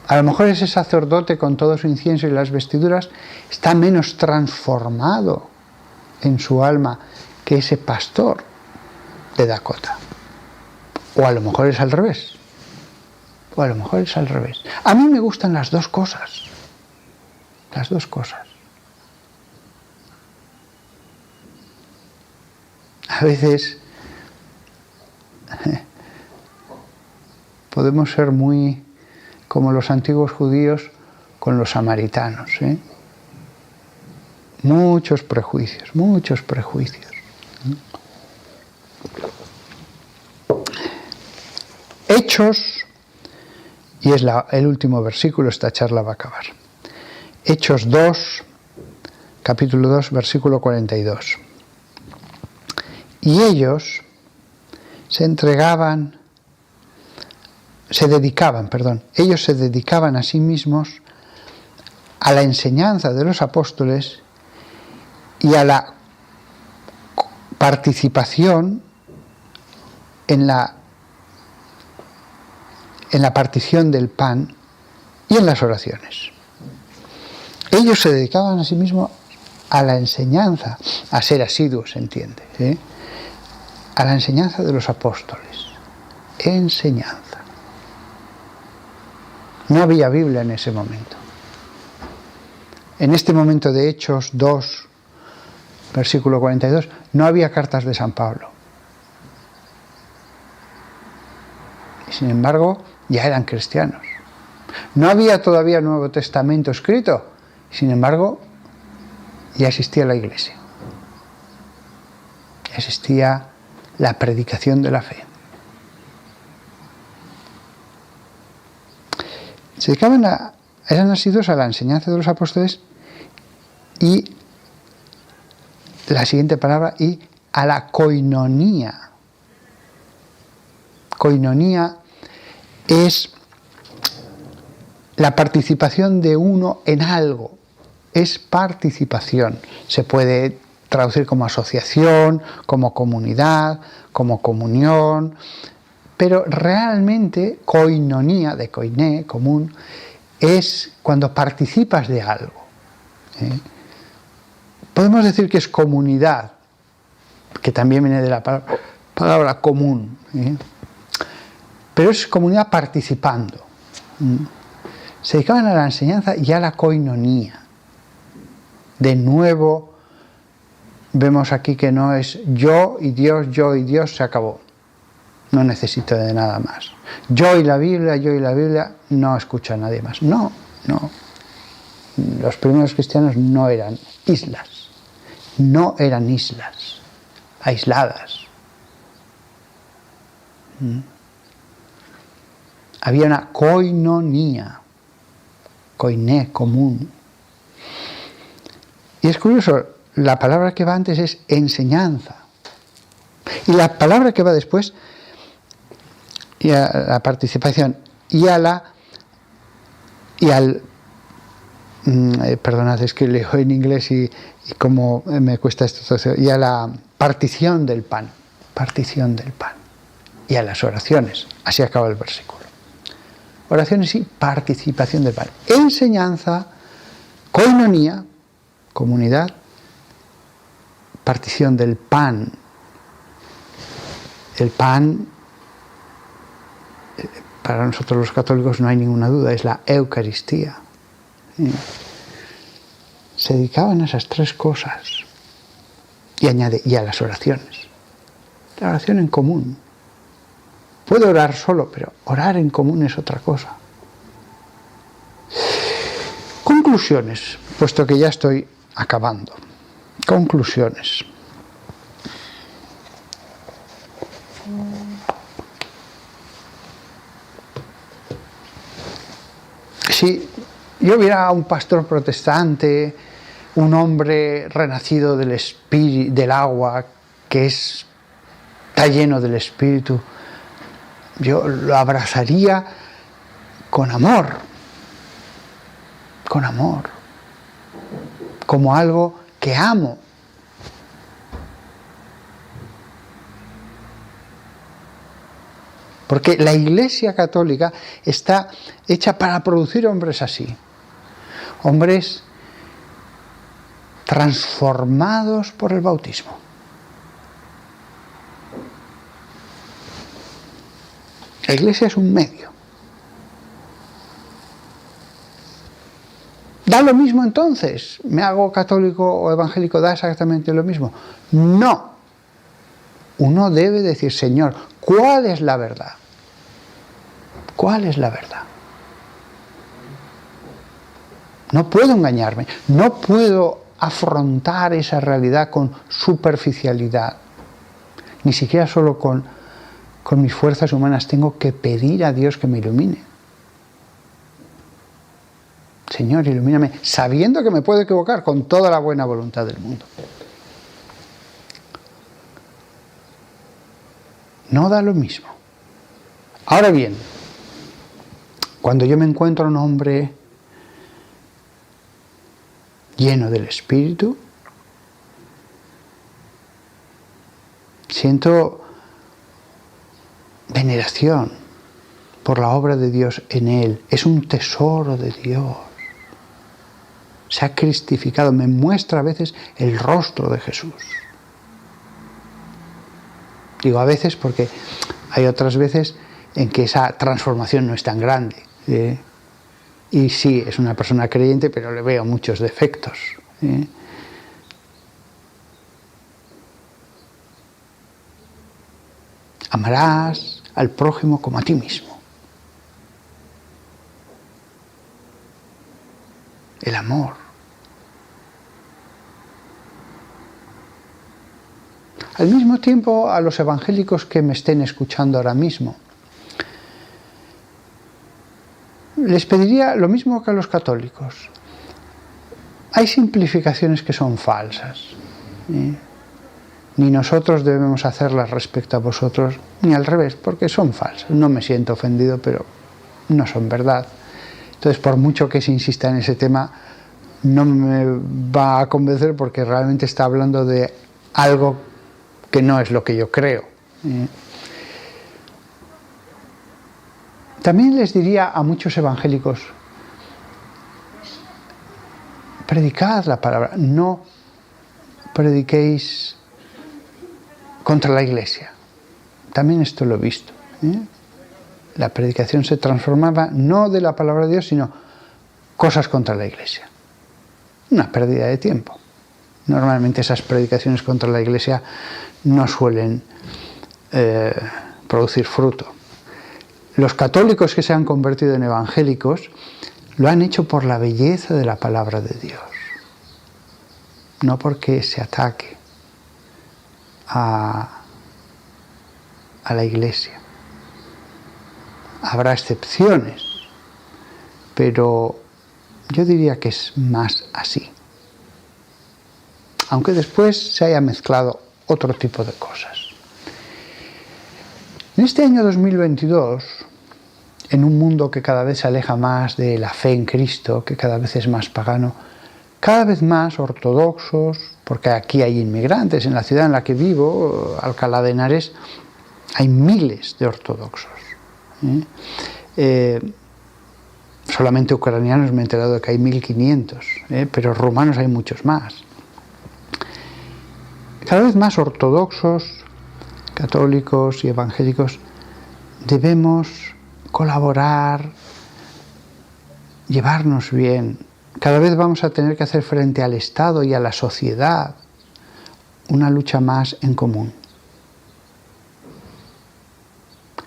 a lo mejor ese sacerdote con todo su incienso y las vestiduras está menos transformado en su alma que ese pastor de Dakota. O a lo mejor es al revés. A mí me gustan las dos cosas. A veces podemos ser muy como los antiguos judíos con los samaritanos, muchos prejuicios. Hechos, y es el último versículo, esta charla va a acabar. Hechos 2, capítulo 2, versículo 42. Y ellos se dedicaban a sí mismos a la enseñanza de los apóstoles y a la participación en la partición del pan y en las oraciones. Ellos se dedicaban a sí mismos a la enseñanza, a ser asiduos, se entiende, a la enseñanza de los apóstoles. Enseñanza. No había Biblia en ese momento. En este momento de Hechos 2, versículo 42, no había cartas de San Pablo. Y sin embargo, ya eran cristianos. No había todavía Nuevo Testamento escrito. Sin embargo, ya existía la Iglesia. Ya existía la predicación de la fe. Se dedicaban eran asiduos a la enseñanza de los apóstoles y la siguiente palabra, y a la koinonía. Koinonía es la participación de uno en algo. Es participación. Se puede traducir como asociación, como comunidad, como comunión, pero realmente koinonía, de koiné, común, es cuando participas de algo. Podemos decir que es comunidad, que también viene de la palabra común, pero es comunidad participando. Se dedicaban a la enseñanza y a la koinonía. De nuevo, vemos aquí que no es yo y Dios, se acabó. No necesito de nada más. Yo y la Biblia, no escucho a nadie más. No. Los primeros cristianos no eran islas. no eran islas aisladas. Había una koinonía, koiné, común. Y es curioso, la palabra que va antes es enseñanza. Y la palabra que va después, y a la participación, perdonad, es que leo en inglés y como me cuesta esto, y a la partición del pan, y a las oraciones, así acaba el versículo. Oraciones y participación del pan. Enseñanza, koinonía, comunidad, partición del pan. El pan, para nosotros los católicos no hay ninguna duda, es la Eucaristía. Se dedicaban a esas tres cosas. Y añade, y a las oraciones. La oración en común. Puedo orar solo, pero orar en común es otra cosa. Conclusiones, puesto que ya estoy acabando. Conclusiones. Si yo viera a un pastor protestante, un hombre renacido del espíritu, del agua, que está lleno del Espíritu, yo lo abrazaría con amor, como algo que amo. Porque la Iglesia Católica está hecha para producir hombres así, hombres transformados por el bautismo. La Iglesia es un medio. ¿Da lo mismo entonces? ¿Me hago católico o evangélico? ¿Da exactamente lo mismo? No. Uno debe decir, Señor, ¿cuál es la verdad? ¿Cuál es la verdad? No puedo engañarme, no puedo afrontar esa realidad con superficialidad, ni siquiera solo con mis fuerzas humanas. Tengo que pedir a Dios que me ilumine. Señor, ilumíname, sabiendo que me puedo equivocar con toda la buena voluntad del mundo. No da lo mismo. Ahora bien, cuando yo me encuentro un hombre lleno del Espíritu, siento veneración por la obra de Dios en él. Es un tesoro de Dios. Se ha cristificado, me muestra a veces el rostro de Jesús. Digo a veces porque hay otras veces en que esa transformación no es tan grande. Y sí, es una persona creyente, pero le veo muchos defectos. Amarás al prójimo como a ti mismo. El amor. Al mismo tiempo, a los evangélicos que me estén escuchando ahora mismo, les pediría lo mismo que a los católicos. Hay simplificaciones que son falsas. Ni nosotros debemos hacerlas respecto a vosotros, ni al revés, porque son falsas. No me siento ofendido, pero no son verdad. Entonces, por mucho que se insista en ese tema, no me va a convencer porque realmente está hablando de algo que no es lo que yo creo. También les diría a muchos evangélicos, predicad la palabra, no prediquéis contra la Iglesia. También esto lo he visto. La predicación se transformaba no de la palabra de Dios, sino cosas contra la Iglesia. Una pérdida de tiempo. Normalmente esas predicaciones contra la Iglesia no suelen producir fruto. Los católicos que se han convertido en evangélicos lo han hecho por la belleza de la palabra de Dios. no porque se ataque a la Iglesia. Habrá excepciones, pero yo diría que es más así. Aunque después se haya mezclado otro tipo de cosas. En este año 2022, en un mundo que cada vez se aleja más de la fe en Cristo, que cada vez es más pagano, cada vez más ortodoxos, porque aquí hay inmigrantes, en la ciudad en la que vivo, Alcalá de Henares, hay miles de ortodoxos. Solamente ucranianos me he enterado de que hay 1500, pero rumanos hay muchos más. Cada vez más ortodoxos, católicos y evangélicos debemos colaborar, llevarnos bien. Cada vez vamos a tener que hacer frente al Estado y a la sociedad una lucha más en común.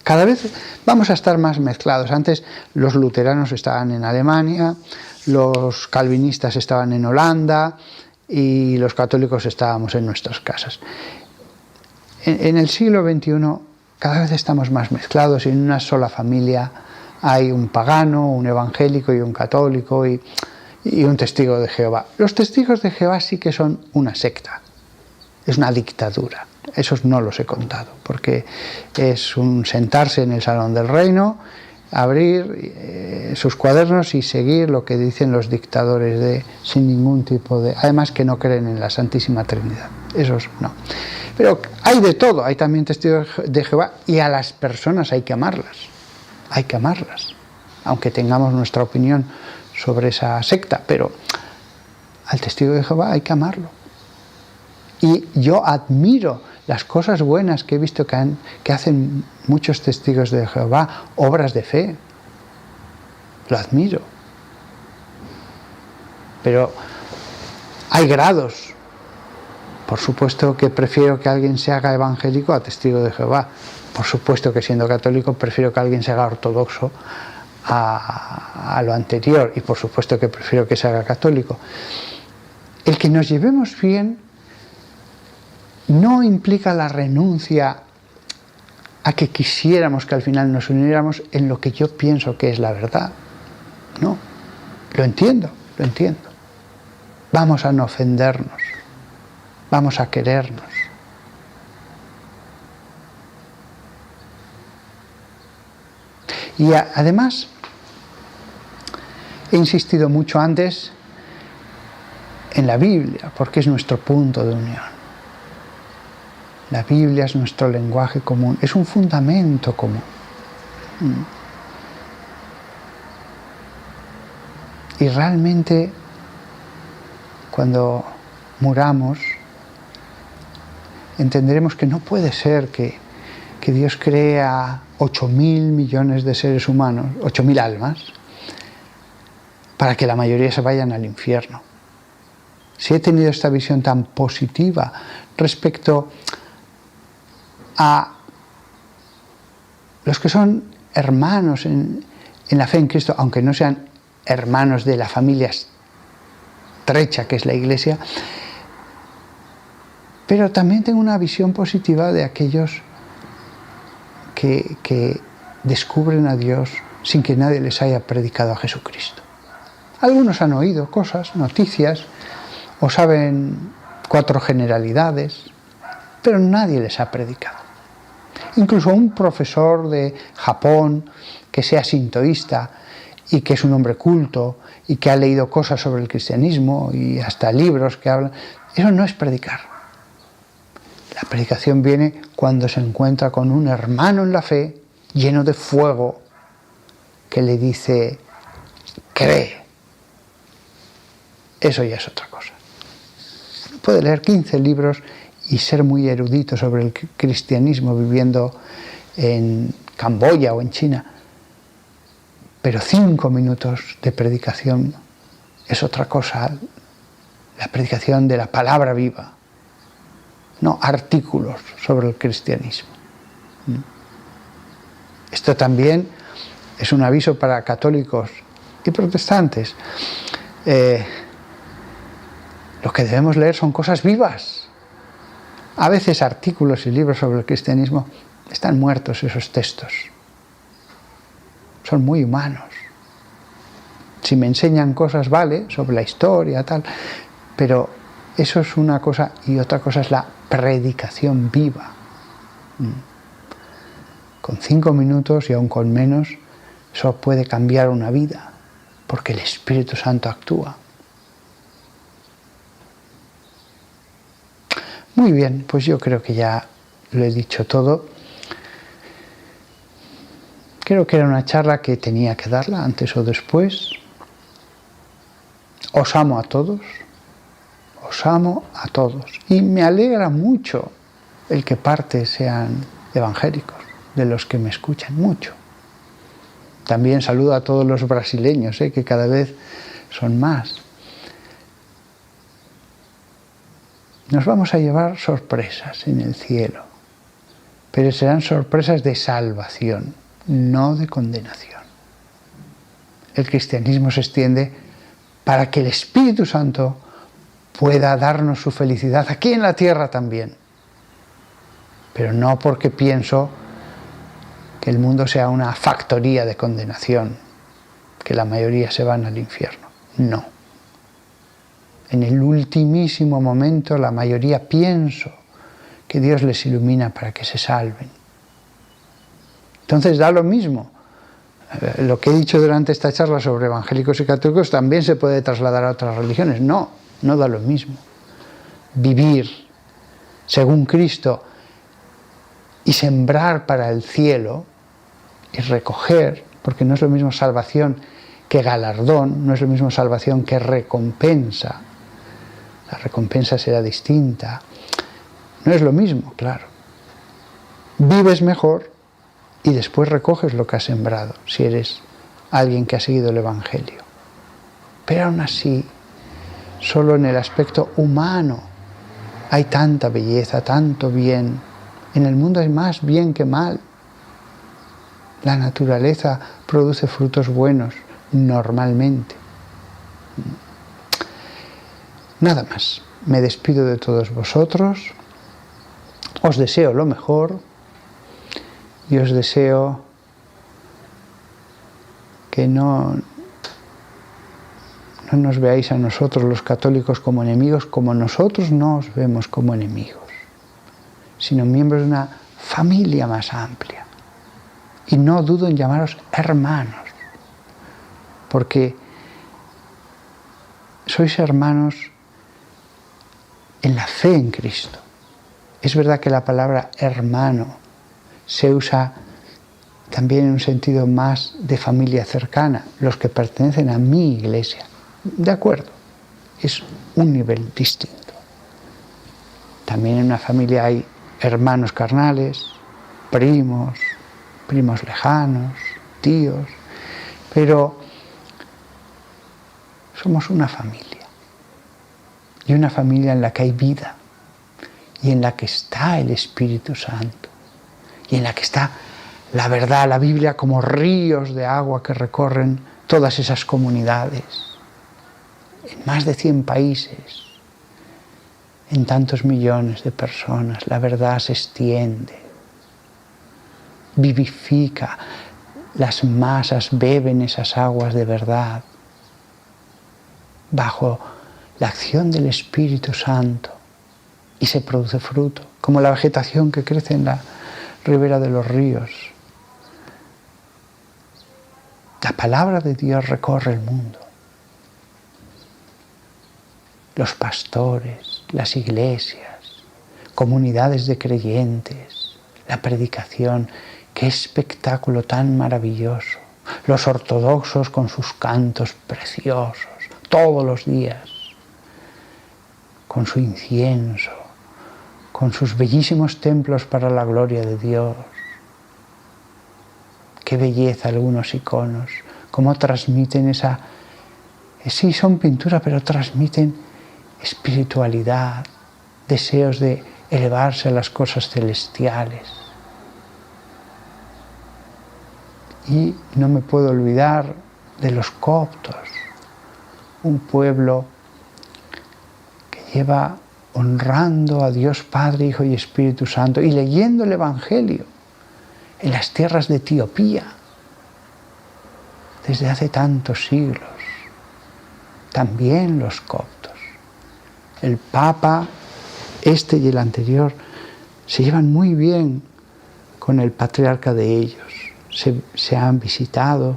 Cada vez vamos a estar más mezclados. Antes los luteranos estaban en Alemania, los calvinistas estaban en Holanda y los católicos estábamos en nuestras casas. En el siglo XXI cada vez estamos más mezclados y en una sola familia hay un pagano, un evangélico y un católico y un testigo de Jehová. Los testigos de Jehová sí que son una secta, es una dictadura. Esos no los he contado, porque es un sentarse en el salón del reino, abrir sus cuadernos y seguir lo que dicen los dictadores sin ningún tipo de... Además que no creen en la Santísima Trinidad, esos no. Pero hay de todo, hay también testigos de Jehová y a las personas hay que amarlas, aunque tengamos nuestra opinión sobre esa secta, pero al testigo de Jehová hay que amarlo. Y yo admiro las cosas buenas que he visto que hacen muchos testigos de Jehová, obras de fe. Lo admiro. Pero hay grados. Por supuesto que prefiero que alguien se haga evangélico a testigo de Jehová. Por supuesto que siendo católico prefiero que alguien se haga ortodoxo a lo anterior. Y por supuesto que prefiero que se haga católico. El que nos llevemos bien no implica la renuncia a que quisiéramos que al final nos uniéramos en lo que yo pienso que es la verdad. No, lo entiendo. Vamos a no ofendernos, vamos a querernos. Y además, he insistido mucho antes en la Biblia, porque es nuestro punto de unión. La Biblia es nuestro lenguaje común, es un fundamento común. Y realmente, cuando muramos, entenderemos que no puede ser que Dios crea 8.000 millones de seres humanos, 8.000 almas, para que la mayoría se vayan al infierno. Si he tenido esta visión tan positiva respecto a los que son hermanos en la fe en Cristo, aunque no sean hermanos de la familia estrecha que es la Iglesia, pero también tengo una visión positiva de aquellos que descubren a Dios sin que nadie les haya predicado a Jesucristo. Algunos han oído cosas, noticias, o saben 4 generalidades, pero nadie les ha predicado. Incluso un profesor de Japón que sea sintoísta y que es un hombre culto y que ha leído cosas sobre el cristianismo y hasta libros que hablan, eso no es predicar. La predicación viene cuando se encuentra con un hermano en la fe lleno de fuego que le dice, cree. Eso ya es otra cosa. Puede leer 15 libros y ser muy erudito sobre el cristianismo viviendo en Camboya o en China, pero 5 minutos de predicación es otra cosa, la predicación de la palabra viva, no artículos sobre el cristianismo. Esto también es un aviso para católicos y protestantes. Lo que debemos leer son cosas vivas. A veces artículos y libros sobre el cristianismo están muertos, esos textos. Son muy humanos. Si me enseñan cosas, vale, sobre la historia, tal, pero eso es una cosa, y otra cosa es la predicación viva. Con 5 minutos y aún con menos, eso puede cambiar una vida, porque el Espíritu Santo actúa. Muy bien, pues yo creo que ya lo he dicho todo. Creo que era una charla que tenía que darla antes o después. Os amo a todos. Os amo a todos. Y me alegra mucho el que parte sean evangélicos, de los que me escuchan mucho. También saludo a todos los brasileños, que cada vez son más. Nos vamos a llevar sorpresas en el cielo, pero serán sorpresas de salvación, no de condenación. El cristianismo se extiende para que el Espíritu Santo pueda darnos su felicidad aquí en la tierra también, pero no porque pienso que el mundo sea una factoría de condenación, que la mayoría se van al infierno. No. En el ultimísimo momento la mayoría pienso que Dios les ilumina para que se salven. Entonces da lo mismo. Lo que he dicho durante esta charla sobre evangélicos y católicos también se puede trasladar a otras religiones. No, no da lo mismo. Vivir según Cristo y sembrar para el cielo y recoger, porque no es lo mismo salvación que galardón, no es lo mismo salvación que recompensa. La recompensa será distinta. No es lo mismo, claro. Vives mejor y después recoges lo que has sembrado, si eres alguien que ha seguido el Evangelio. Pero aún así, solo en el aspecto humano hay tanta belleza, tanto bien. En el mundo hay más bien que mal. La naturaleza produce frutos buenos, normalmente. Nada más. Me despido de todos vosotros. Os deseo lo mejor y os deseo que no nos veáis a nosotros los católicos como enemigos, como nosotros no os vemos como enemigos, sino miembros de una familia más amplia. Y no dudo en llamaros hermanos, porque sois hermanos en la fe en Cristo. Es verdad que la palabra hermano se usa también en un sentido más de familia cercana, los que pertenecen a mi iglesia. De acuerdo, es un nivel distinto. También en una familia hay hermanos carnales, primos lejanos, tíos, pero somos una familia. Y una familia en la que hay vida, y en la que está el Espíritu Santo, y en la que está la verdad, la Biblia, como ríos de agua que recorren todas esas comunidades, en más de 100 países, en tantos millones de personas. La verdad se extiende, vivifica, las masas beben esas aguas de verdad, bajo la acción del Espíritu Santo, y se produce fruto, como la vegetación que crece en la ribera de los ríos. La palabra de Dios recorre el mundo. Los pastores, las iglesias, comunidades de creyentes, la predicación, qué espectáculo tan maravilloso. Los ortodoxos con sus cantos preciosos, todos los días, con su incienso, con sus bellísimos templos para la gloria de Dios. Qué belleza algunos iconos, cómo transmiten esa... Sí, son pintura, pero transmiten espiritualidad, deseos de elevarse a las cosas celestiales. Y no me puedo olvidar de los coptos, un pueblo que lleva honrando a Dios Padre, Hijo y Espíritu Santo y leyendo el Evangelio en las tierras de Etiopía desde hace tantos siglos. También los coptos. El Papa, este y el anterior, se llevan muy bien con el patriarca de ellos. Se han visitado,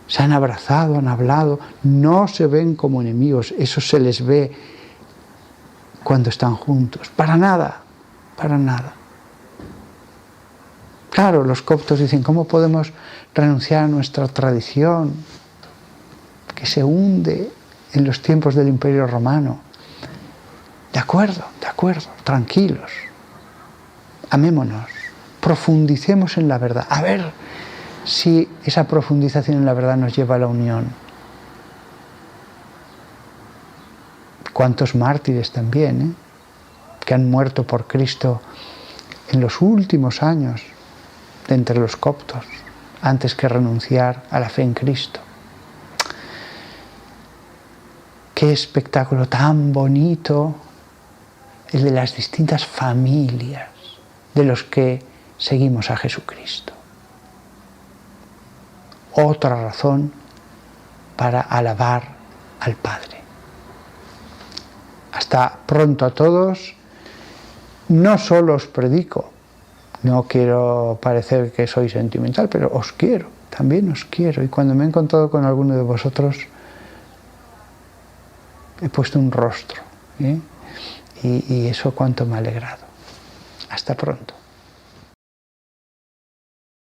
se han abrazado, han hablado, no se ven como enemigos, eso se les ve cuando están juntos, para nada, para nada. Claro, los coptos dicen, ¿cómo podemos renunciar a nuestra tradición que se hunde en los tiempos del Imperio Romano? De acuerdo, tranquilos, amémonos, profundicemos en la verdad, a ver si esa profundización en la verdad nos lleva a la unión. Cuántos mártires también, que han muerto por Cristo en los últimos años de entre los coptos, antes que renunciar a la fe en Cristo. Qué espectáculo tan bonito el de las distintas familias de los que seguimos a Jesucristo. Otra razón para alabar al Padre. Hasta pronto a todos. No solo os predico, no quiero parecer que soy sentimental, pero os quiero, también os quiero. Y cuando me he encontrado con alguno de vosotros, he puesto un rostro, y eso cuánto me ha alegrado. Hasta pronto.